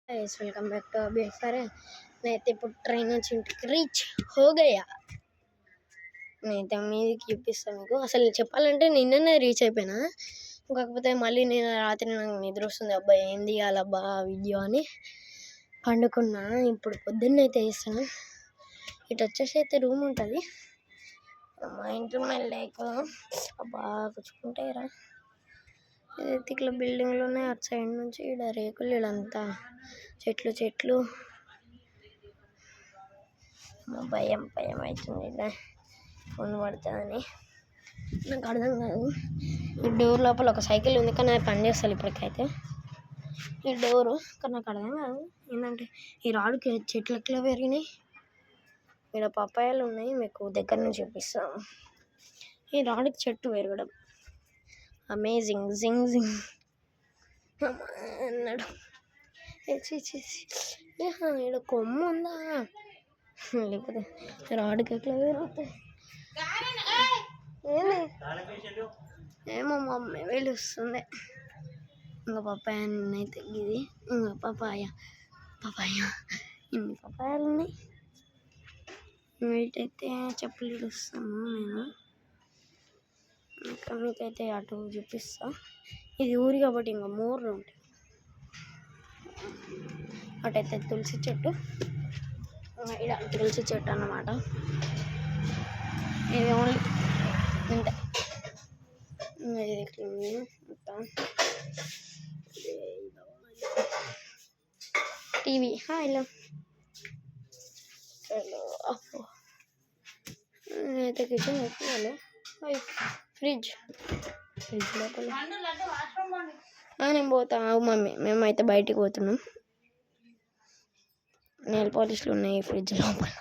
Welcome back to अभी sir నేనైతే ఇప్పుడు ట్రైన్ నుంచి ఇంటికి రీచ్ హోగయా నేనైతే మీదకి చూపిస్తాను మీకు. అసలు చెప్పాలంటే నిన్ననే రీచ్ అయిపోయినా, కాకపోతే మళ్ళీ నేను రాత్రి నాకు నిద్ర వస్తుంది, అబ్బా ఏం తీయాలబ్బా వీడియో అని పండుకున్నా. ఇప్పుడు పొద్దున్న అయితే వేస్తాను. ఇటు వచ్చేసి అయితే రూమ్ ఉంటుంది మా ఇంట్లో. మళ్ళీ అబ్బా కూర్చుకుంటాయిరా ఏదైతే ఇట్లా బిల్డింగ్లు ఉన్నాయి. అటు సైడ్ నుంచి ఇక్కడ రేకులు, ఇడంతా చెట్లు చెట్లు. భయం భయం అవుతుంది ఇలా ఫోన్ పడుతుందని. నాకు అర్థం కాదు. ఈ డోర్ లోపల ఒక సైకిల్ ఉంది కానీ అది పని చేస్తుంది ఇప్పటికైతే. ఈ డోరు కానీ నాకు అర్థం కాదు ఏంటంటే ఈ రాడుకి చెట్లు ఎట్లా పెరిగినాయి. ఇక్కడ పప్పాయాలు ఉన్నాయి, మీకు దగ్గర నుంచి చూపిస్తాను. ఈ రాడుకి చెట్టు పెరగడం అమేజింగ్. జింగ్ జింగ్ అన్నాడు. ఇక్కడ కొమ్ము ఉందా లేకపోతే రాడుకి ఎట్లా పెరుగుతాయి ఏమో మా అమ్మాయి వెళ్ళొస్తుంది. ఇంకా పప్పాయ అయితే ఇది ఇంకా పపాయ ఇన్ని పపాయాలు ఉన్నాయి. వీటైతే చెప్పులు ఇడుస్తాను నేను. ఇంకా మీకైతే అటు చూపిస్తా. ఇది ఊరి కాబట్టి ఇంకా మోర్లు ఉంటాయి. అటైతే తులసి చెట్టు, ఇక్కడ తులసి చెట్టు అన్నమాట. ఇది ఓన్లీ ఇంతే. ఇది మొత్తం టీవీ హలో అప్పు అయితే కిచెన్ పెట్టాలి. ఫ్రిడ్జ్ లోపల నేను పోతా మమ్మీ. మేమైతే బయటికి పోతున్నాం. నెయిల్ పాలిష్లు ఉన్నాయి ఫ్రిడ్జ్ లోపల.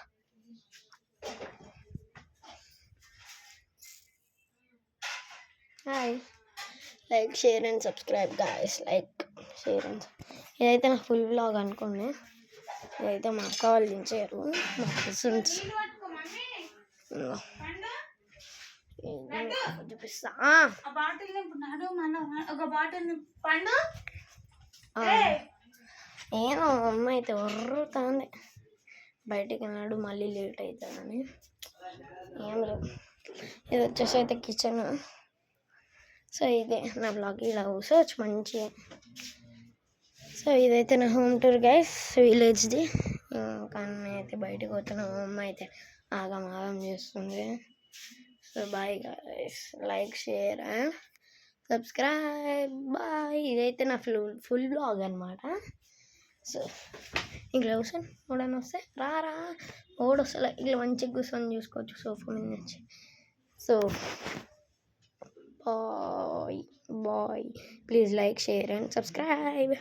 Hi, like share and subscribe guys. Like share and ఇదైతే నా ఫుల్ వ్లాగ్ అనుకోండి. ఇదైతే మా అక్క వాళ్ళు దించారు, మా కజిన్స్. చూపిస్తా. ఏమో అమ్మ అయితే వర్రుతుంది బయటికి వెళ్ళాడు, మళ్ళీ లేట్ అవుతుందని. ఏం లేదు. ఇది వచ్చేసి అయితే కిచెన్. సో ఇదే నా బ్లాగ్. ఇలా కూర్చోవచ్చు మంచిగా. సో ఇదైతే నా హోమ్ టూర్ గైస్, విలేజ్ది. కానీ అయితే బయటకు పోతున్నా. మా అమ్మ అయితే ఆగం చేస్తుంది. So bye guys, like share and subscribe. Bye. ఇదైతే నా ఫుల్ బ్లాగ్ అనమాట. సో ఇట్లా కూర్చొని ఓడని వస్తే రారా ఓడొస్తా ఇట్లా మంచిగా కూర్చొని చూసుకోవచ్చు సోఫా మీద నుంచి. So bye bye, please like share and subscribe.